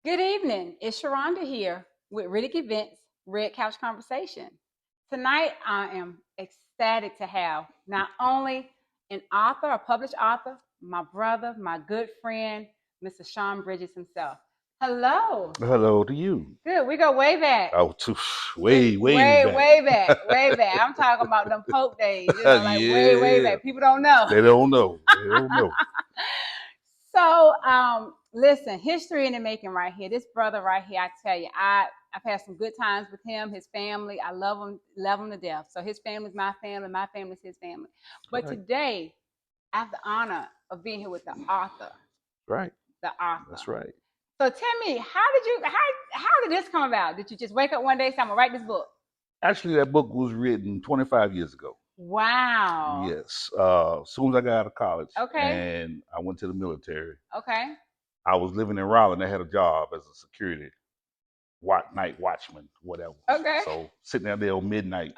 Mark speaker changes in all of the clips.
Speaker 1: Good evening. It's Sharonda here with Riddick Events Red Couch Conversation. Tonight, I am ecstatic to have not only an author, a published author, my brother, my good friend, Mr. Sean Bridges himself. Hello.
Speaker 2: Hello to you.
Speaker 1: Good. We go way back.
Speaker 2: Oh, way back.
Speaker 1: Way back, way back. I'm talking about them Pope days, like way
Speaker 2: Yeah,
Speaker 1: back. People don't know.
Speaker 2: they don't know. They don't know.
Speaker 1: Listen, history in the making right here. This brother right here, I tell you, I've had some good times with him, his family. I love him to death. So his family's my family's his family. But
Speaker 2: Right,
Speaker 1: today, I have the honor of being here with the author,
Speaker 2: right.
Speaker 1: the author.
Speaker 2: That's right.
Speaker 1: So tell me, how did this come about? Did you just wake up one day and say, I'm gonna write this book?
Speaker 2: Actually, that book was written 25 years ago.
Speaker 1: Wow.
Speaker 2: Yes. As soon as I got out of college
Speaker 1: Okay.
Speaker 2: and I went to the military,
Speaker 1: Okay.
Speaker 2: I was living in Raleigh and I had a job as a security night watchman, whatever.
Speaker 1: Okay.
Speaker 2: So sitting out there on
Speaker 1: Midnight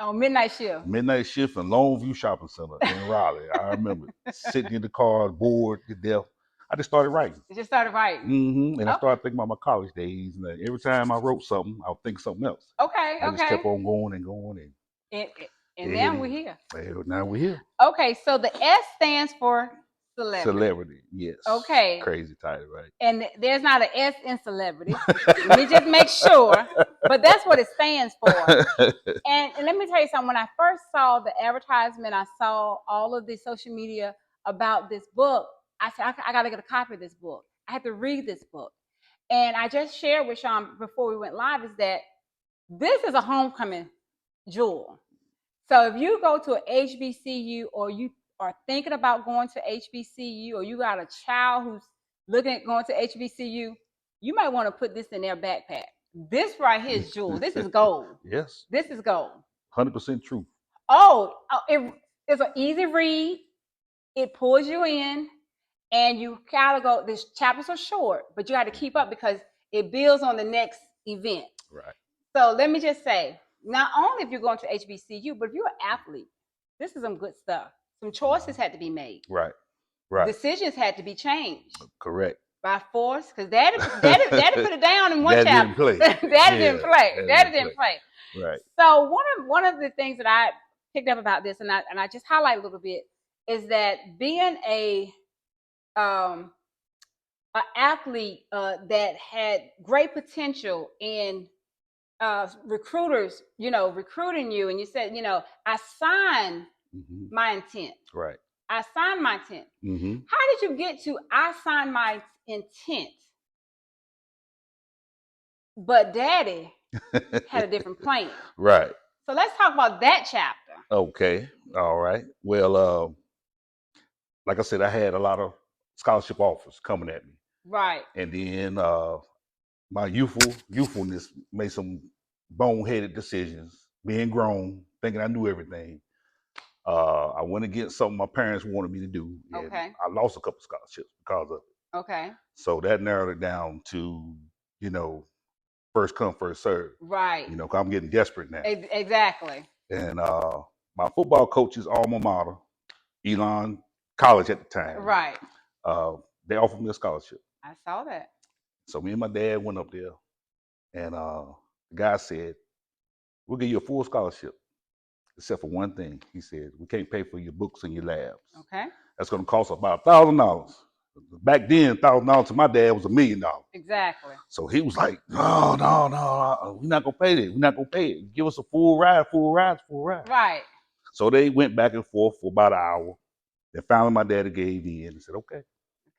Speaker 1: shift.
Speaker 2: midnight shift in Longview Shopping Center in Raleigh. I remember sitting in the car, bored to death. I just started writing.
Speaker 1: You just started writing.
Speaker 2: And I
Speaker 1: Okay.
Speaker 2: started thinking about my college days. And every time I wrote something, I would think something else.
Speaker 1: Okay.
Speaker 2: I just
Speaker 1: Okay.
Speaker 2: kept on going and going.
Speaker 1: And, and
Speaker 2: Yeah,
Speaker 1: now we're here.
Speaker 2: Now we're here.
Speaker 1: Okay, so the S stands for celebrity.
Speaker 2: Celebrity, yes.
Speaker 1: Okay.
Speaker 2: Crazy title, right?
Speaker 1: And there's not an S in celebrity. Let me just make sure. But that's what it stands for. And let me tell you something. When I first saw the advertisement, I saw all of the social media about this book. I said, I got to get a copy of this book. I had to read this book. And I just shared with Sean before we went live is that this is a homecoming jewel. So if you go to a HBCU or you are thinking about going to HBCU or you got a child who's looking at going to HBCU, you might want to put this in their backpack. This right here is jewel. This is gold.
Speaker 2: Yes.
Speaker 1: This is gold.
Speaker 2: 100% true.
Speaker 1: It's an easy read. It pulls you in, and you kind of go. These chapters are short, but you got to keep up because it builds on the next event.
Speaker 2: Right.
Speaker 1: So let me just say, not only if you're going to HBCU, but if you're an athlete, this is some good stuff. Some choices had to be made.
Speaker 2: Right. Right.
Speaker 1: Decisions had to be changed.
Speaker 2: Correct.
Speaker 1: By force, because daddy put it down in one
Speaker 2: Daddy
Speaker 1: chapter.
Speaker 2: didn't play.
Speaker 1: Daddy didn't play.
Speaker 2: Right.
Speaker 1: So one of the things that I picked up about this, and I just highlight a little bit, is that being an athlete that had great potential in recruiters, recruiting you, and you said, I signed my intent.
Speaker 2: Right.
Speaker 1: I signed my intent. How did you get to I signed my intent, but daddy had a different plan?
Speaker 2: Right.
Speaker 1: So let's talk about that chapter.
Speaker 2: Okay. All right. Well, like I said, I had a lot of scholarship offers coming at me.
Speaker 1: Right.
Speaker 2: And then my youthfulness made some boneheaded decisions, being grown, thinking I knew everything. I went against something my parents wanted me to do. And
Speaker 1: Okay.
Speaker 2: I lost a couple scholarships because of it.
Speaker 1: Okay.
Speaker 2: So that narrowed it down to, first come, first serve.
Speaker 1: Right.
Speaker 2: Cause I'm getting desperate now.
Speaker 1: Exactly.
Speaker 2: And my football coach's alma mater, Elon College at the time.
Speaker 1: Right.
Speaker 2: They offered me a scholarship.
Speaker 1: I saw that.
Speaker 2: So me and my dad went up there, and the guy said, "We'll give you a full scholarship, except for one thing." He said, "We can't pay for your books and your labs.
Speaker 1: Okay.
Speaker 2: That's going to cost about $1,000. Back then, $1,000 to my dad was $1 million.
Speaker 1: Exactly.
Speaker 2: So he was like, "No, we're not gonna pay it. We're not gonna pay it. Give us a full ride.
Speaker 1: Right.
Speaker 2: So they went back and forth for about an hour. Then finally, my daddy gave in and said, "Okay."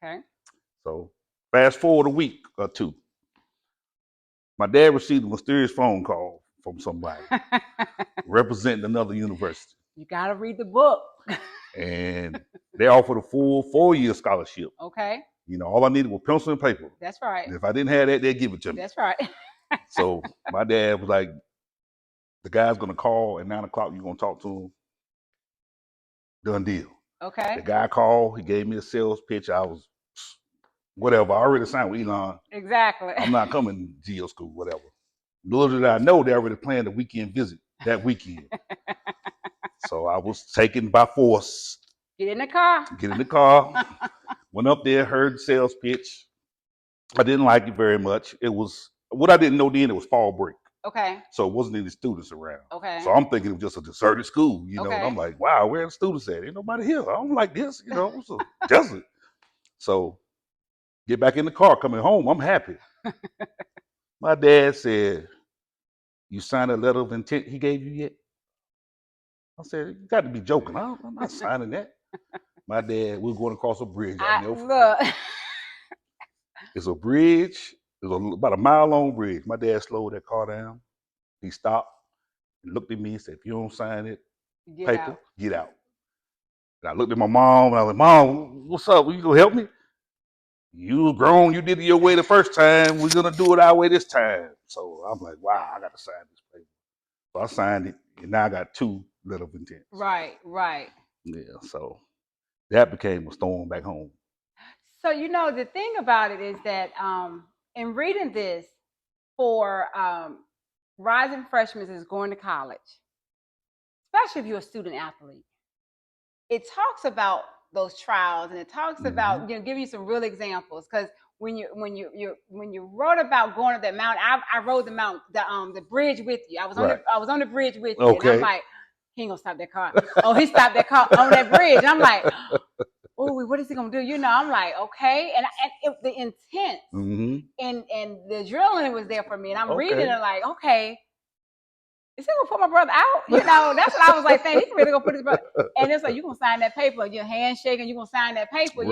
Speaker 1: Okay.
Speaker 2: So fast forward a week or two, my dad received a mysterious phone call from somebody representing another university.
Speaker 1: You got to read the book.
Speaker 2: And they offered a full 4-year scholarship.
Speaker 1: Okay.
Speaker 2: All I needed was pencil and paper.
Speaker 1: That's right.
Speaker 2: And if I didn't have that, they'd give it to me.
Speaker 1: That's right.
Speaker 2: So my dad was like, "The guy's going to call at 9 o'clock. You're going to talk to him. Done deal."
Speaker 1: Okay.
Speaker 2: The guy called. He gave me a sales pitch. I was, whatever. I already signed with Elon.
Speaker 1: Exactly.
Speaker 2: I'm not coming to GO school, whatever. Little did I know they already planned a weekend visit that weekend. So I was taken by force.
Speaker 1: Get in the car.
Speaker 2: Went up there, heard the sales pitch. I didn't like it very much. It was what I didn't know then. It was fall break,
Speaker 1: Okay.
Speaker 2: so it wasn't any students around.
Speaker 1: Okay.
Speaker 2: So I'm thinking it was just a deserted school, you know. And
Speaker 1: Okay.
Speaker 2: I'm like, wow, where are the students at? Ain't nobody here. I don't like this, you know. It's a desert. So get back in the car coming home. I'm happy. My dad said, "You signed a letter of intent he gave you yet?" I said, "You got to be joking. I'm not signing that." My dad, we were going across a bridge.
Speaker 1: Look.
Speaker 2: It's a bridge. It's about a mile long bridge. My dad slowed that car down. He stopped and looked at me and said, "If you don't sign it, get out." And I looked at my mom and I was like, "Mom, what's up? You gonna help me? You grown. You did it your way the first time. We're gonna do it our way this time." So I'm like, "Wow, I got to sign this paper." So I signed it, and now I got 2 letters of intent.
Speaker 1: Right.
Speaker 2: Yeah. So that became a storm back home.
Speaker 1: So the thing about it is that in reading this for rising freshmen is going to college, especially if you're a student athlete, it talks about those trials and it talks about giving you some real examples. Because when you wrote about going up that mountain, I rode the bridge with you. I was on the bridge with you, and I'm like, he ain't gonna stop that car. Oh, he stopped that car on that bridge. And I'm like, oh, what is he gonna do? I'm like, okay, and the intent and the adrenaline was there for me, and I'm reading it like, okay, is he gonna put my brother out? That's what I was like saying. He's really gonna put his brother, and it's like you gonna sign that paper, your handshake, and you gonna sign that paper,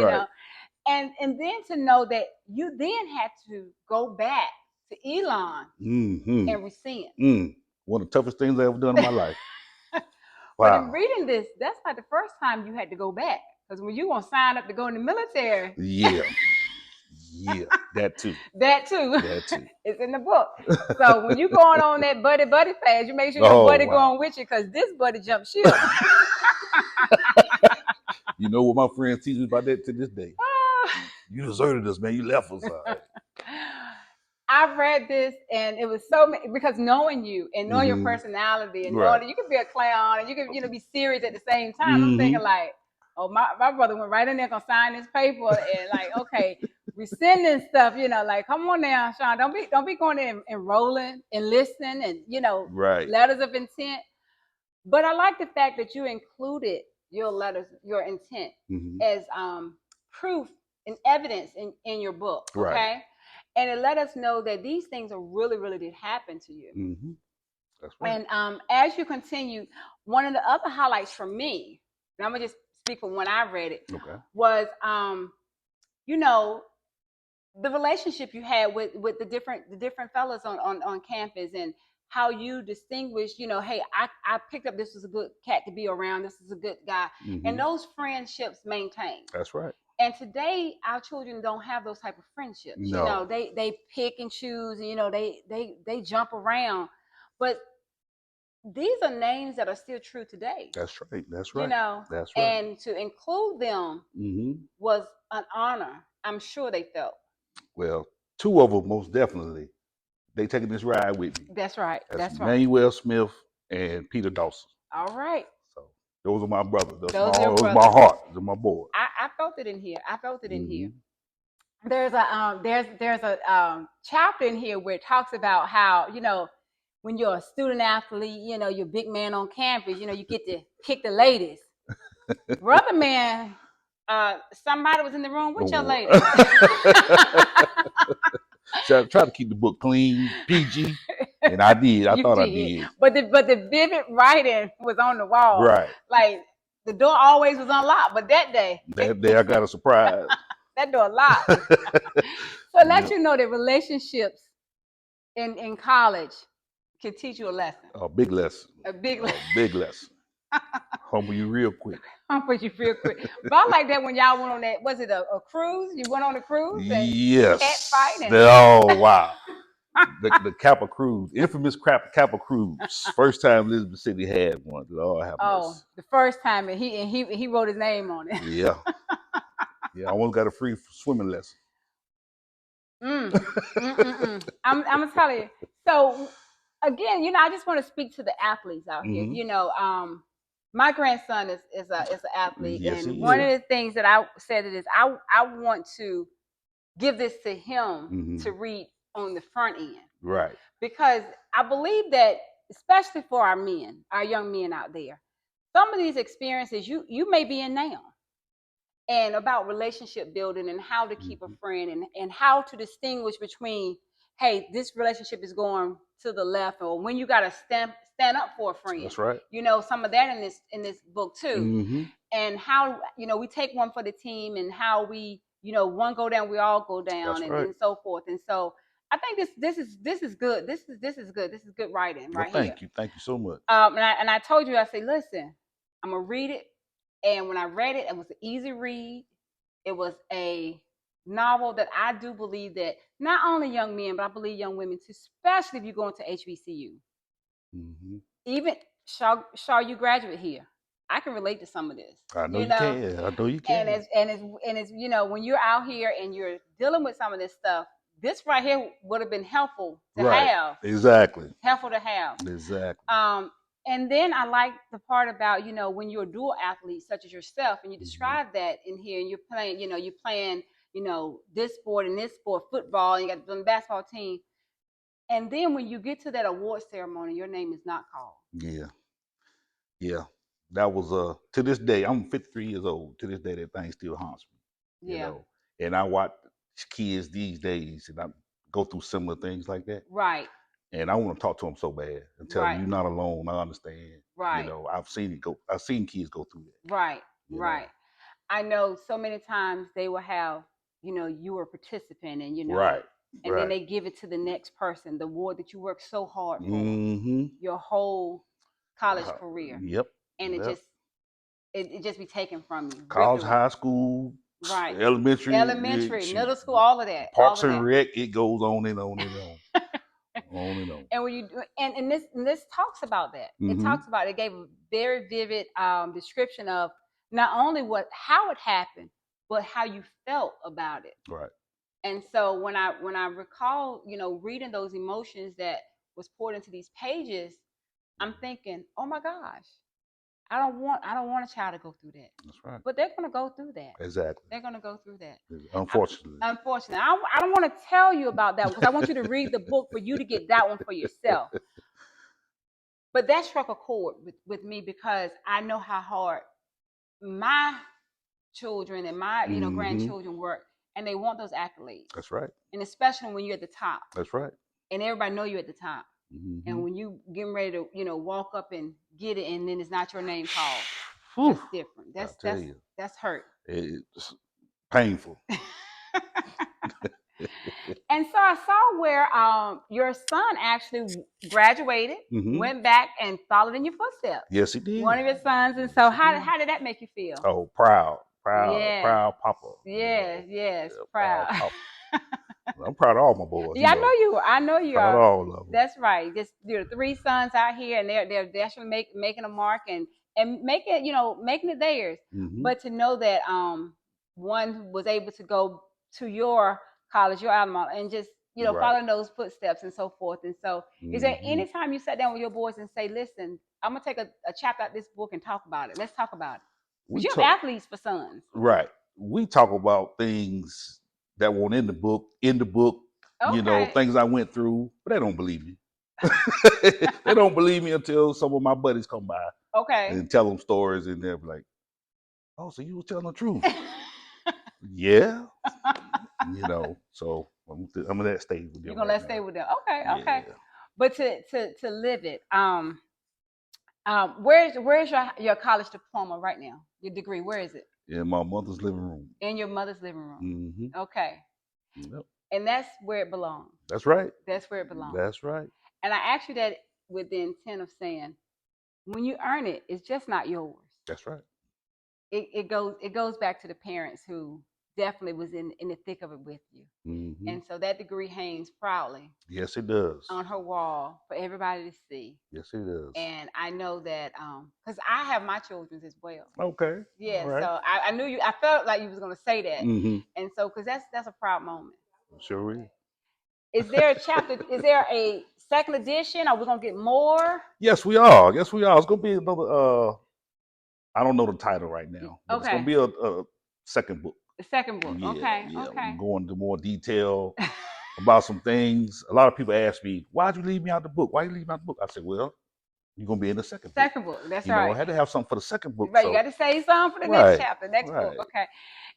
Speaker 1: and then to know that you then had to go back to Elon and rescind.
Speaker 2: One of the toughest things I ever done in my life.
Speaker 1: Wow. But in reading this, that's not the first time you had to go back. Because when you want to sign up to go in the military.
Speaker 2: Yeah, that too.
Speaker 1: It's in the book. So when you going on that buddy phase, you make sure your buddy going with you, because this buddy jumped ship.
Speaker 2: You know what my friends teach me about that to this day? You deserted us, man. You left us.
Speaker 1: I've read this, and it was because knowing you and knowing your personality and knowing that you could be a clown and you could be serious at the same time. I'm thinking like, oh, my brother went right in there gonna sign this paper and like, okay, rescinding stuff, like, come on now, Sean, don't be going in enrolling and listening and letters of intent. But I like the fact that you included your letters, your intent as proof and evidence in your book. Okay. Right. And it let us know that these things are really did happen to you. That's right. And as you continue, one of the other highlights for me, and I'm gonna just speak from when I read it, was the relationship you had with the different fellas on campus, and how you distinguish, hey, I picked up this was a good cat to be around, this is a good guy, and those friendships maintain.
Speaker 2: That's right.
Speaker 1: And today, our children don't have those type of friendships. No. They pick and choose, and they jump around. But these are names that are still true today.
Speaker 2: That's right. That's
Speaker 1: right.
Speaker 2: That's right.
Speaker 1: And to include them was an honor. I'm sure they felt.
Speaker 2: Well, 2 of them most definitely. They taking this ride with me.
Speaker 1: That's right. That's right.
Speaker 2: Emmanuel Smith and Peter Dawson.
Speaker 1: All right.
Speaker 2: Those are my brothers. Those are my heart. Those are my boys.
Speaker 1: I felt it in here. Here. There's a chapter in here where it talks about how, when you're a student athlete, you're a big man on campus, you get to pick the ladies. Brother man, somebody was in the room with your lady.
Speaker 2: So I tried to keep the book clean, PG, and I did. I thought I did.
Speaker 1: But the vivid writing was on the wall.
Speaker 2: Right.
Speaker 1: Like the door always was unlocked, but that day
Speaker 2: I got a surprise.
Speaker 1: That door locked. So let you know that relationships in college can teach you a lesson.
Speaker 2: A big lesson.
Speaker 1: A big
Speaker 2: lesson. Humble you real quick.
Speaker 1: But I like that when y'all went on that, was it a cruise? You went on a cruise?
Speaker 2: Yes.
Speaker 1: Cat fighting?
Speaker 2: Oh, wow. the Kappa Cruise, infamous Kappa Cruise. First time Elizabeth City had one. Oh,
Speaker 1: the first time, and he wrote his name on it.
Speaker 2: Yeah. Yeah, I almost got a free swimming lesson.
Speaker 1: I'm gonna tell you. So again, I just want to speak to the athletes out here. My grandson is an athlete, yes, and one of the things that I said is I want to give this to him
Speaker 2: Mhm.
Speaker 1: to read on the front end.
Speaker 2: Right.
Speaker 1: Because I believe that, especially for our men, our young men out there, some of these experiences you may be in now, and about relationship building and how to keep a
Speaker 2: Mhm.
Speaker 1: friend and how to distinguish between, hey, this relationship is going to the left, or when you got to stand up for a friend.
Speaker 2: That's right.
Speaker 1: You know, some of that in this book too,
Speaker 2: Mhm.
Speaker 1: and how, you know, we take one for the team, and how we, you know, one go down, we all go down,
Speaker 2: That's right.
Speaker 1: and so forth. And so I think this is good. This is good. This is good writing
Speaker 2: Well,
Speaker 1: right here.
Speaker 2: thank you so much.
Speaker 1: And I told you, I said, listen, I'm gonna read it. And when I read it, it was an easy read. It was a novel that I do believe that not only young men, but I believe young women too, especially if you go into HBCU.
Speaker 2: Mhm.
Speaker 1: Even Shaw, you graduate here. I can relate to some of this.
Speaker 2: I know
Speaker 1: You
Speaker 2: you
Speaker 1: know,
Speaker 2: can. I know you
Speaker 1: and
Speaker 2: can.
Speaker 1: it's you know, when you're out here and you're dealing with some of this stuff, this right here would have been helpful to
Speaker 2: Right.
Speaker 1: have.
Speaker 2: Exactly.
Speaker 1: Helpful to have.
Speaker 2: Exactly.
Speaker 1: And then I like the part about, you know, when you're a dual athlete such as yourself, and you
Speaker 2: Mhm.
Speaker 1: describe that in here, and you're playing, you know, you know, this sport and this sport, football, and you got the basketball team. And then when you get to that award ceremony, your name is not called.
Speaker 2: Yeah. Yeah. That was to this day, I'm 53 years old. To this day, that thing still haunts me. You
Speaker 1: Yeah.
Speaker 2: know. And I watch kids these days and I go through similar things like that.
Speaker 1: Right.
Speaker 2: And I want to talk to them so bad and tell them
Speaker 1: Right.
Speaker 2: you're not alone. I understand. You
Speaker 1: Right.
Speaker 2: know, I've seen kids go through that.
Speaker 1: Right.
Speaker 2: You
Speaker 1: Right.
Speaker 2: know.
Speaker 1: I know so many times they will have, you know, you were a participant, and, you know,
Speaker 2: Right.
Speaker 1: and then
Speaker 2: Right.
Speaker 1: they give it to the next person, the award that you worked so hard for
Speaker 2: Mm-hmm.
Speaker 1: your whole college career,
Speaker 2: Yep.
Speaker 1: and it
Speaker 2: Yep.
Speaker 1: just it just be taken from you, ripped
Speaker 2: College,
Speaker 1: away.
Speaker 2: high school,
Speaker 1: Right.
Speaker 2: elementary,
Speaker 1: Elementary, middle school, all of that, all
Speaker 2: Parks
Speaker 1: of
Speaker 2: and
Speaker 1: that.
Speaker 2: Rec, it goes on and on and on. On and on.
Speaker 1: And when you do, and this talks about that. It
Speaker 2: Mm-hmm.
Speaker 1: talks about it. It gave a very vivid description of not only how it happened, but how you felt about it.
Speaker 2: Right.
Speaker 1: And so when I recall, you know, reading those emotions that was poured into these pages, I'm thinking, oh my gosh, I don't want a child to go through that.
Speaker 2: That's right.
Speaker 1: But they're gonna go through that.
Speaker 2: Exactly.
Speaker 1: They're gonna go through that.
Speaker 2: Unfortunately.
Speaker 1: Unfortunately, I don't want to tell you about that because I want you to read the book for you to get that one for yourself. But that struck a chord with me because I know how hard my children and my, you know,
Speaker 2: Mm-hmm.
Speaker 1: grandchildren work, and they want those accolades.
Speaker 2: That's right.
Speaker 1: And especially when you're at the top,
Speaker 2: That's right.
Speaker 1: and everybody know you're at the top.
Speaker 2: Mm-hmm.
Speaker 1: And when you getting ready to, you know, walk up and get it, and then it's not your name called,
Speaker 2: Whew.
Speaker 1: that's different.
Speaker 2: I tell you,
Speaker 1: That's hurt.
Speaker 2: it's painful.
Speaker 1: And so I saw where your son actually graduated,
Speaker 2: Mm-hmm.
Speaker 1: went back and followed in your footsteps.
Speaker 2: Yes, he did.
Speaker 1: One of your sons. And so how did that make you feel?
Speaker 2: Oh, proud
Speaker 1: Yes.
Speaker 2: papa.
Speaker 1: Yes,
Speaker 2: You know.
Speaker 1: yes,
Speaker 2: Yeah,
Speaker 1: proud.
Speaker 2: papa. I'm proud of all my boys.
Speaker 1: Yeah,
Speaker 2: you know.
Speaker 1: I know you
Speaker 2: Proud of
Speaker 1: are.
Speaker 2: all of them.
Speaker 1: That's right. Just your 3 sons out here, and they're actually making a mark and making, you know, making it theirs.
Speaker 2: Mm-hmm.
Speaker 1: But to know that one was able to go to your college, your alma mater, and just, you know,
Speaker 2: Right.
Speaker 1: following those footsteps and so forth. And so, is there
Speaker 2: Mm-hmm.
Speaker 1: any time you sat down with your boys and say, "Listen, I'm gonna take a chapter out this book and talk about it. Let's talk about it." Because you have athletes for sons.
Speaker 2: Right. We talk about things that weren't in the book,
Speaker 1: Okay.
Speaker 2: you know, things I went through, but they don't believe me. They don't believe me until some of my buddies come by
Speaker 1: Okay.
Speaker 2: and tell them stories, and they're like, "Oh, so you was telling the truth?" Yeah. You know, so I'm in that stage with them.
Speaker 1: You're gonna
Speaker 2: right
Speaker 1: let stay with them. Okay,
Speaker 2: now.
Speaker 1: okay.
Speaker 2: Yeah.
Speaker 1: But to live it, where's your college diploma right now? Your degree, where is it?
Speaker 2: In my mother's living room.
Speaker 1: In your mother's living room.
Speaker 2: Mm-hmm.
Speaker 1: Okay.
Speaker 2: Yep.
Speaker 1: And that's where it belongs.
Speaker 2: That's right.
Speaker 1: That's where it belongs.
Speaker 2: That's right.
Speaker 1: And I asked you that with the intent of saying, when you earn it, it's just not yours.
Speaker 2: That's right.
Speaker 1: It goes back to the parents who definitely was in the thick of it with you.
Speaker 2: Mm-hmm.
Speaker 1: And so that degree hangs proudly.
Speaker 2: Yes, it does.
Speaker 1: On her wall for everybody to see.
Speaker 2: Yes, it does.
Speaker 1: And I know that because I have my children's as well.
Speaker 2: Okay.
Speaker 1: Yeah.
Speaker 2: Right.
Speaker 1: So I knew you. I felt like you was gonna say that.
Speaker 2: Mm-hmm.
Speaker 1: And so because that's a proud moment.
Speaker 2: Sure is.
Speaker 1: Is there a chapter? Is there a second edition? Are we gonna get more?
Speaker 2: Yes, we are. Yes, we are. It's gonna be another. I don't know the title right now. But
Speaker 1: Okay.
Speaker 2: It's gonna be a second book.
Speaker 1: The second book.
Speaker 2: Yeah,
Speaker 1: Okay.
Speaker 2: yeah.
Speaker 1: Okay.
Speaker 2: Go into more detail about some things. A lot of people ask me, why'd you leave me out the book? Why you leave me out the book? I said, well, you're gonna be in the second book.
Speaker 1: Second book. That's
Speaker 2: You know, I
Speaker 1: right.
Speaker 2: had to have something for the second book.
Speaker 1: Right. You
Speaker 2: So
Speaker 1: got to say something for the next
Speaker 2: right,
Speaker 1: chapter, next book.
Speaker 2: right.
Speaker 1: Okay.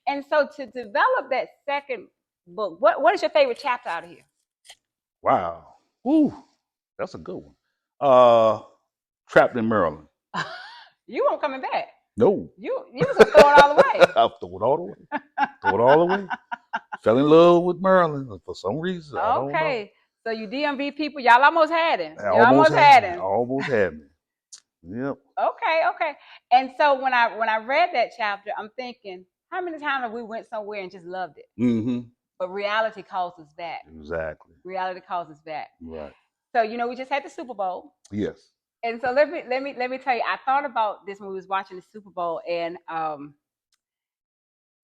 Speaker 1: And so to develop that second book, what is your favorite chapter out of here?
Speaker 2: Wow. Woo. That's a good one. Uh Trapped in Maryland.
Speaker 1: You weren't coming back.
Speaker 2: No.
Speaker 1: You was gonna throw it all away.
Speaker 2: I'll throw it all the way. Throw it all the way. Fell in love with Maryland for some reason. I don't know.
Speaker 1: Okay. So you DMV people, y'all almost had him.
Speaker 2: I
Speaker 1: You almost had
Speaker 2: me.
Speaker 1: him.
Speaker 2: Almost had me. Yep.
Speaker 1: Okay, okay. And so when I read that chapter, I'm thinking, how many times have we went somewhere and just loved it?
Speaker 2: Mm-hmm.
Speaker 1: But reality calls us back.
Speaker 2: Exactly.
Speaker 1: Reality calls us back.
Speaker 2: Right.
Speaker 1: So we just had the Super Bowl.
Speaker 2: Yes.
Speaker 1: And so let me tell you, I thought about this when we was watching the Super Bowl, and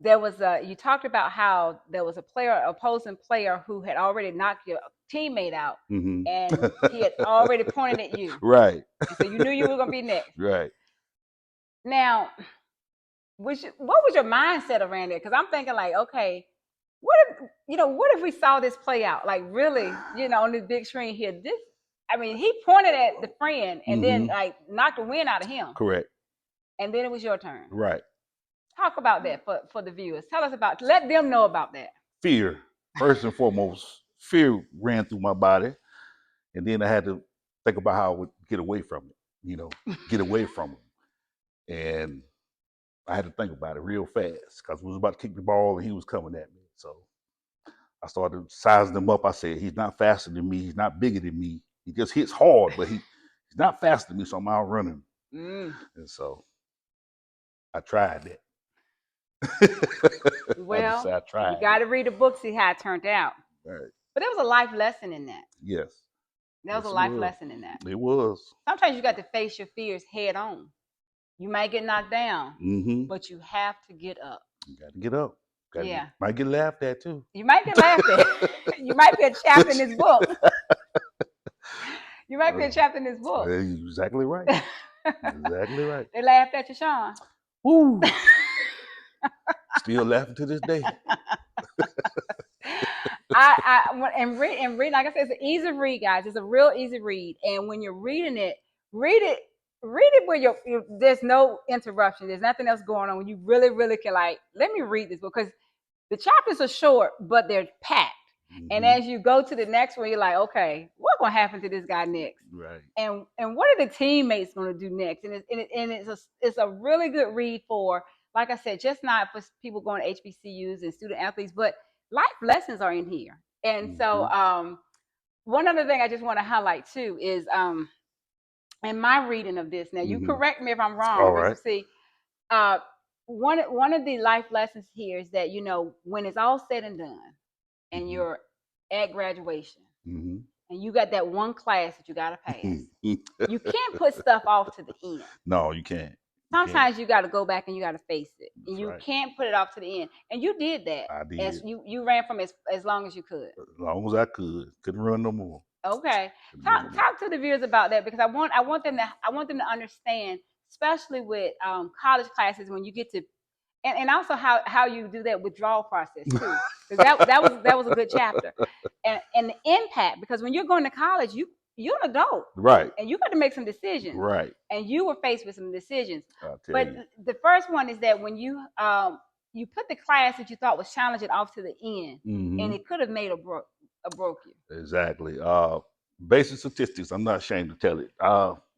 Speaker 1: there was you talked about how there was opposing player who had already knocked your teammate out,
Speaker 2: Mm-hmm.
Speaker 1: and he had already pointed at you.
Speaker 2: Right.
Speaker 1: And so you knew you were gonna be next.
Speaker 2: Right.
Speaker 1: Now, what was your mindset around it? Because I'm thinking like, okay, what if we saw this play out? Like really, on this big screen here, he pointed at the friend and then like knocked the wind out of him.
Speaker 2: Correct.
Speaker 1: And then it was your turn.
Speaker 2: Right.
Speaker 1: Talk about that for the viewers. Let them know about that.
Speaker 2: Fear, first and foremost. Fear ran through my body, and then I had to think about how I would get away from it. Get away from him, and I had to think about it real fast because we was about to kick the ball and he was coming at me. So I started sizing him up. I said, he's not faster than me. He's not bigger than me. He just hits hard, but he's not faster than me, so I'm outrunning him. And so I tried that.
Speaker 1: Well,
Speaker 2: I tried.
Speaker 1: You got to read the book, see how it turned out.
Speaker 2: Right.
Speaker 1: But there was a life lesson in that.
Speaker 2: Yes.
Speaker 1: There was a life lesson in that.
Speaker 2: It was.
Speaker 1: Sometimes you got to face your fears head on. You might get knocked down, but you have to get up.
Speaker 2: You got to get up.
Speaker 1: Yeah.
Speaker 2: Might get laughed at too.
Speaker 1: You might get laughed at. You might be a chapter in this book. You might be a chapter in this book.
Speaker 2: Exactly right. Exactly right.
Speaker 1: They laughed at you, Sean.
Speaker 2: Woo. Still laughing to this day.
Speaker 1: And read, like I said, it's an easy read, guys. It's a real easy read. And when you're reading it, read it where there's no interruption. There's nothing else going on. When you really, really can let me read this book, because the chapters are short, but they're packed. And as you go to the next one, you're like, okay, what's going to happen to this guy next?
Speaker 2: Right.
Speaker 1: And what are the teammates going to do next? And it's a really good read for, like I said, just not for people going to HBCUs and student athletes, but life lessons are in here. And so one other thing I just want to highlight too is in my reading of this, now you correct me if I'm wrong.
Speaker 2: All right.
Speaker 1: See, one of the life lessons here is that, when it's all said and done and you're at graduation and you got that one class that you got to pass, you can't put stuff off to the end.
Speaker 2: No, you can't.
Speaker 1: Sometimes you got to go back and you got to face it. And you
Speaker 2: right.
Speaker 1: can't put it off to the end. And you did that.
Speaker 2: I did.
Speaker 1: As you ran from as long as you could.
Speaker 2: As long as I could. Couldn't run no more.
Speaker 1: Okay. Talk to the viewers about that, because I want them to understand, especially with college classes, when you get to, and also how you do that withdrawal process too. Because that was a good chapter. And the impact, because when you're going to college, you're an adult.
Speaker 2: Right.
Speaker 1: And you got to make some decisions.
Speaker 2: Right.
Speaker 1: And you were faced with some decisions.
Speaker 2: But
Speaker 1: the first one is that when you put the class that you thought was challenging off to the end, and it could have made or broke you.
Speaker 2: Exactly. Basic statistics, I'm not ashamed to tell it.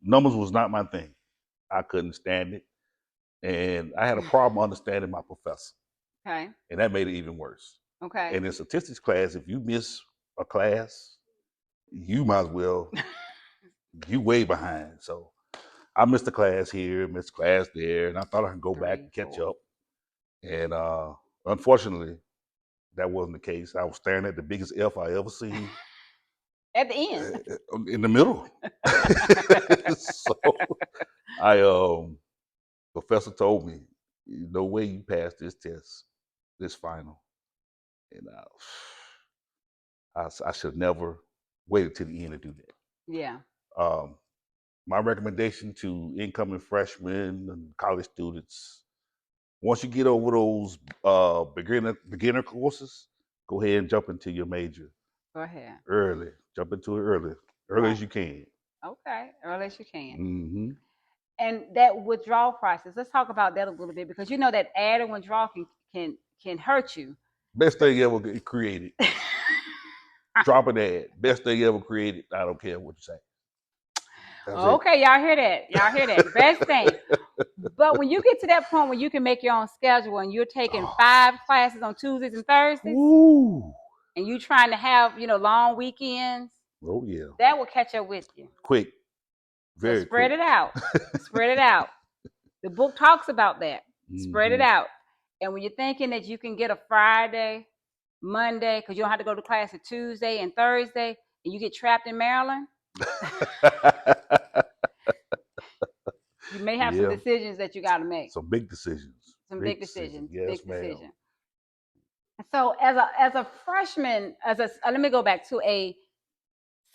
Speaker 2: Numbers was not my thing. I couldn't stand it. And I had a problem understanding my professor.
Speaker 1: Okay.
Speaker 2: And that made it even worse.
Speaker 1: Okay.
Speaker 2: And in statistics class, if you miss a class, you might as well, you way behind. So I missed a class here, missed a class there, and I thought I could go back and catch up. And unfortunately, that wasn't the case. I was staring at the biggest F I ever seen.
Speaker 1: At the end.
Speaker 2: In the middle. So professor told me, no way you pass this test, this final. And I should never wait till the end to do that.
Speaker 1: Yeah.
Speaker 2: My recommendation to incoming freshmen and college students, Once you get over those beginner courses, go ahead and jump into your major
Speaker 1: Go ahead.
Speaker 2: early. Jump into it early as
Speaker 1: Right.
Speaker 2: you can.
Speaker 1: Okay. Early as you can.
Speaker 2: Hmm.
Speaker 1: And that withdrawal process. Let's talk about that a little bit because you know that add and withdrawal can hurt you.
Speaker 2: Best thing ever created. Drop an ad. Best thing ever created. I don't care what you say. That's
Speaker 1: Okay, y'all hear that? Y'all hear that? Best thing. But when you get to that point where you can make your own schedule and you're taking 5 classes on Tuesdays and Thursdays,
Speaker 2: Ooh.
Speaker 1: and you trying to have long weekends,
Speaker 2: Oh yeah.
Speaker 1: that will catch up with you.
Speaker 2: Quick.
Speaker 1: So
Speaker 2: Very
Speaker 1: spread
Speaker 2: quick.
Speaker 1: it out. Spread it out. The book talks about that. Spread it
Speaker 2: Mhm.
Speaker 1: out. And when you're thinking that you can get a Friday, Monday, because you don't have to go to class a Tuesday and Thursday, and you get trapped in Maryland, you may have some
Speaker 2: Yeah.
Speaker 1: decisions that you got to make.
Speaker 2: Some big decisions.
Speaker 1: Some big decisions.
Speaker 2: Yes,
Speaker 1: Big
Speaker 2: ma'am.
Speaker 1: decision. So as a freshman, let me go back to a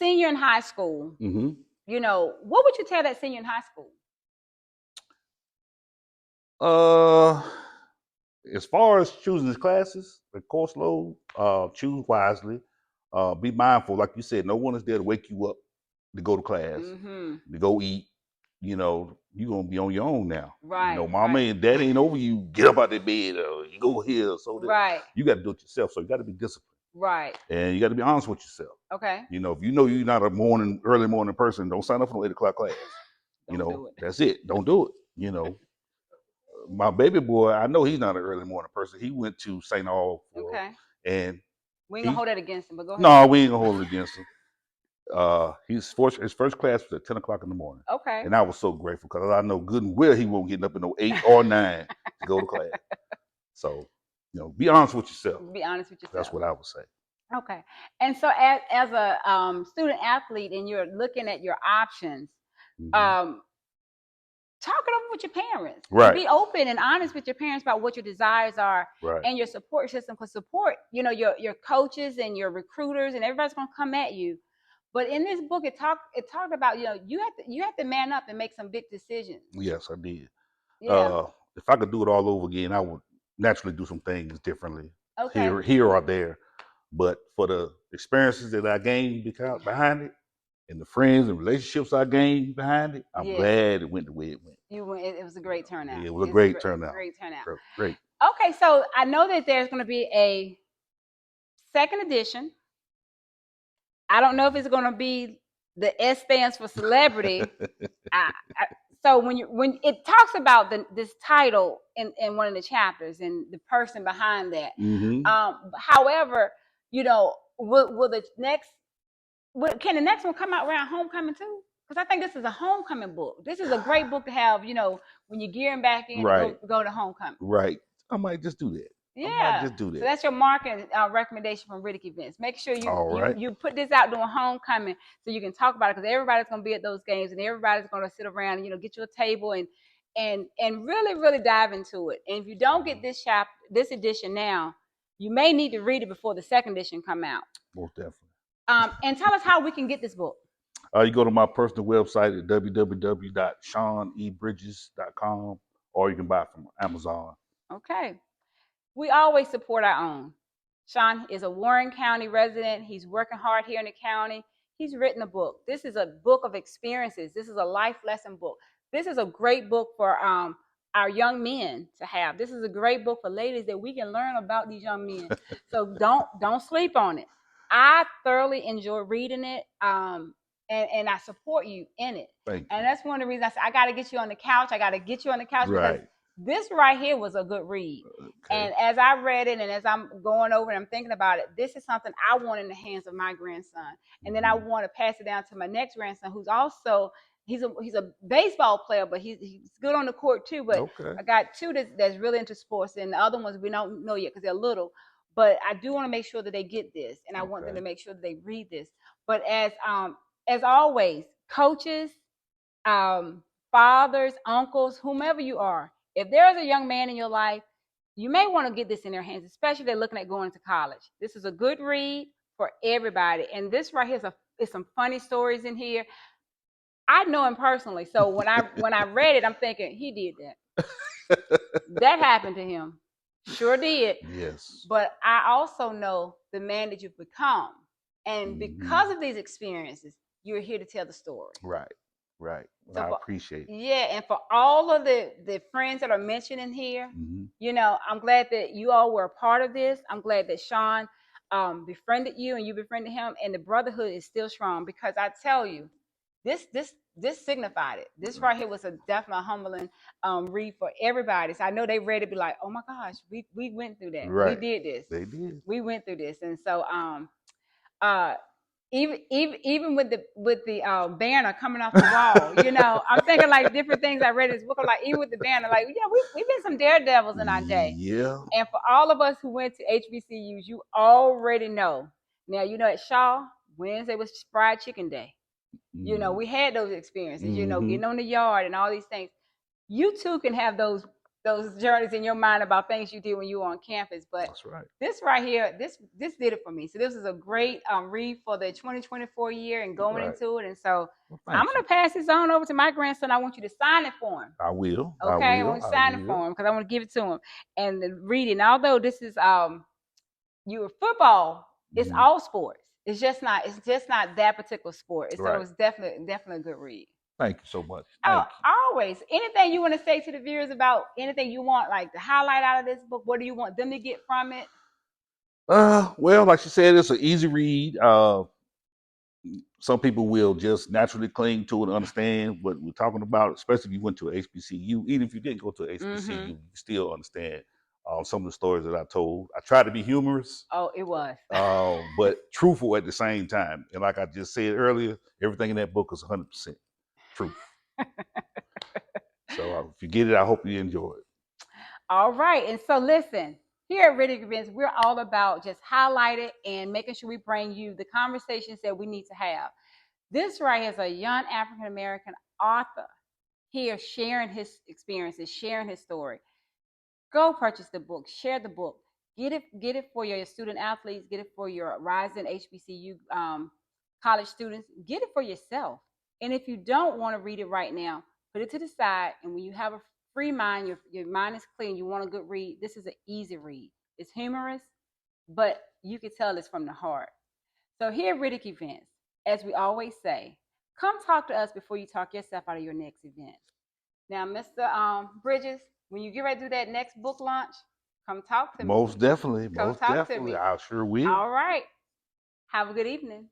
Speaker 1: senior in high school.
Speaker 2: Hmm.
Speaker 1: What would you tell that senior in high school?
Speaker 2: As far as choosing his classes, the course load, choose wisely. Be mindful, like you said, no one is there to wake you up to go to class,
Speaker 1: Mm-hmm.
Speaker 2: to go eat. You're gonna be on your own now.
Speaker 1: Right.
Speaker 2: Mama
Speaker 1: Right.
Speaker 2: and daddy ain't over you. Get up out the bed, or you go here. So that
Speaker 1: Right.
Speaker 2: you got to do it yourself. So you got to be disciplined,
Speaker 1: Right.
Speaker 2: and you got to be honest with yourself.
Speaker 1: Okay.
Speaker 2: If you know you're not a early morning person, don't sign up for an 8 o'clock class.
Speaker 1: Don't do it.
Speaker 2: That's it. Don't do it. My baby boy, I know he's not an early morning person. He went to St. Aul
Speaker 1: Okay.
Speaker 2: and
Speaker 1: We ain't gonna hold that against him, but go ahead.
Speaker 2: no, we ain't gonna hold it against him. His first class was at 10 o'clock in the morning.
Speaker 1: Okay.
Speaker 2: And I was so grateful because I know good and well he won't get up at no 8 or 9 to go to class. So, be honest with yourself.
Speaker 1: Be honest with yourself.
Speaker 2: That's what I would say.
Speaker 1: Okay. And so as a student athlete and you're looking at your options,
Speaker 2: Mhm.
Speaker 1: talk it over with your parents.
Speaker 2: Right.
Speaker 1: Be open and honest with your parents about what your desires are
Speaker 2: Right.
Speaker 1: and your support system. Because support, your coaches and your recruiters and everybody's gonna come at you. But in this book, it talked about you have to man up and make some big decisions.
Speaker 2: Yes, I did.
Speaker 1: Yeah.
Speaker 2: If I could do it all over again, I would naturally do some things differently.
Speaker 1: Okay.
Speaker 2: Here or there. But for the experiences that I gained behind it, and the friends and relationships I gained behind it, I'm glad it went the way it went.
Speaker 1: It was a great turnout.
Speaker 2: It was a great turnout.
Speaker 1: Great turnout.
Speaker 2: Great.
Speaker 1: Okay, so I know that there's going to be a second edition. I don't know if it's going to be the S stands for celebrity. So when it talks about this title in one of the chapters and the person behind that.
Speaker 2: Mm-hmm.
Speaker 1: However, will the next can the next one come out around homecoming too? Because I think this is a homecoming book. This is a great book to have, when you're gearing back in
Speaker 2: Right.
Speaker 1: to go to homecoming.
Speaker 2: Right. I might just do that.
Speaker 1: Yeah.
Speaker 2: I might just do that.
Speaker 1: So that's your marketing recommendation from Riddick Events. Make sure you put this out during homecoming so you can talk about it because everybody's going to be at those games and everybody's going to sit around and get you a table and really really dive into it. And if you don't get this edition now, you may need to read it before the second edition come out.
Speaker 2: Most definitely.
Speaker 1: And tell us how we can get this book.
Speaker 2: You go to my personal website at www.SeanEBridges.com, or you can buy it from Amazon.
Speaker 1: Okay. We always support our own. Sean is a Warren County resident. He's working hard here in the county. He's written a book. This is a book of experiences. This is a life lesson book. This is a great book for our young men to have. This is a great book for ladies that we can learn about these young men. So don't sleep on it. I thoroughly enjoy reading it. And I support you in it.
Speaker 2: Thank you.
Speaker 1: And that's one of the reasons I said I got to get you on the couch. Right. Because this right here was a good read. Okay. And as I read it and as I'm going over and I'm thinking about it, this is something I want in the hands of my grandson. And then I want to pass it down to my next grandson, who's also he's a baseball player, but he's good on the court too. But okay. I got two that's really into sports, and the other ones we don't know yet because they're little. But I do want to make sure that they get this, and I want them to make sure that they read this. But as always, coaches, fathers, uncles, whomever you are, if there's a young man in your life, you may want to get this in their hands, especially if they're looking at going to college. This is a good read for everybody. And this right here is some funny stories in here. I know him personally. So when I read it, I'm thinking, he did that. That happened to him. Sure did.
Speaker 2: Yes.
Speaker 1: But I also know the man that you've become. And because
Speaker 2: Mhm.
Speaker 1: of these experiences, you're here to tell the story.
Speaker 2: Right. Right. Well,
Speaker 1: So
Speaker 2: I
Speaker 1: for,
Speaker 2: appreciate it.
Speaker 1: yeah, and for all of the friends that are mentioned in here,
Speaker 2: Mhm.
Speaker 1: I'm glad that you all were a part of this. I'm glad that Sean befriended you and you befriended him, and the brotherhood is still strong because I tell you, this signified it. This right here was a definitely humbling read for everybody. So I know they read it, be like, oh my gosh, we went through that. We
Speaker 2: Right.
Speaker 1: did this.
Speaker 2: They did.
Speaker 1: We went through this, and so uh even with the banner coming off the wall, I'm thinking like different things I read in this book. I'm like, even with the banner, like, we've been some daredevils in our day.
Speaker 2: Yeah.
Speaker 1: And for all of us who went to HBCUs, you already know. Now, at Shaw, Wednesday was fried chicken day. We had those experiences,
Speaker 2: Mhm.
Speaker 1: getting on the yard and all these things. You too can have those journeys in your mind about things you did when you were on campus. But
Speaker 2: That's right.
Speaker 1: this right here, this did it for me. So this is a great read for the 2024 year and going
Speaker 2: Right.
Speaker 1: into it. And so
Speaker 2: Well,
Speaker 1: I'm
Speaker 2: thank
Speaker 1: gonna
Speaker 2: you.
Speaker 1: pass this on over to my grandson. I want you to sign it for him.
Speaker 2: I will.
Speaker 1: Okay, I
Speaker 2: I
Speaker 1: want
Speaker 2: will.
Speaker 1: you to
Speaker 2: I
Speaker 1: sign it
Speaker 2: will.
Speaker 1: for him because I want to give it to him and read it. And although this is your football, it's
Speaker 2: Mhm.
Speaker 1: all sports. It's just not that particular sport. So
Speaker 2: Right.
Speaker 1: it's definitely a good read.
Speaker 2: Thank you so much.
Speaker 1: Oh,
Speaker 2: Thank you.
Speaker 1: always. Anything you want to say to the viewers about anything you want, like to highlight out of this book? What do you want them to get from it?
Speaker 2: Well, like she said, it's an easy read. Some people will just naturally cling to it and understand what we're talking about, especially if you went to a HBCU. Even if you didn't go to a HBCU, you still understand some of the stories that I told. I tried to be humorous,
Speaker 1: Oh, it was.
Speaker 2: but truthful at the same time. And like I just said earlier, everything in that book is 100% truth. So if you get it, I hope you enjoy it.
Speaker 1: All right. And so listen, here at Riddick Events, we're all about just highlighting and making sure we bring you the conversations that we need to have. This right here is a young African American author here sharing his experiences, sharing his story. Go purchase the book, share the book, get it for your student athletes, get it for your rising HBCU college students, get it for yourself. And if you don't want to read it right now, put it to the side. And when you have a free mind, your mind is clear, and you want a good read, this is an easy read. It's humorous, but you can tell it's from the heart. So here at Riddick Events, as we always say, come talk to us before you talk yourself out of your next event. Now, Mr. Bridges, when you get ready to do that next book launch, come talk to me.
Speaker 2: Most definitely.
Speaker 1: Come
Speaker 2: Most
Speaker 1: talk to
Speaker 2: definitely.
Speaker 1: me.
Speaker 2: I sure will.
Speaker 1: All right. Have a good evening.